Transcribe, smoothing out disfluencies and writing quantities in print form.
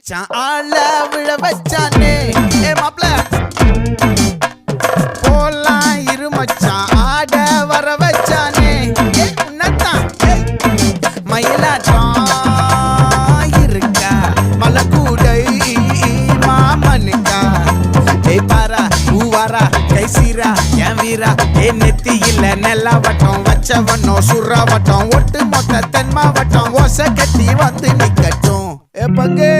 மச்சான் ஆள விழ வச்சானே ஏ மாப்ள போலாம் இரு மச்சான் ஆட வர வச்சானே ஏ உன்னதான் மயிலாட்டம் இருக்கா மலக்கூடை மாமனுக்கா ஏ பாரா ஊவாரா கைசீரா என் வீரா ஏ நெத்தி இல்ல நெல்லாவட்டம் வச்சவனோ சுறாவட்டம் ஒட்டு மொத்த தென் மாவட்டம் ஓசை கட்டி வந்து நிக்கட்டும் ஏ பங்கே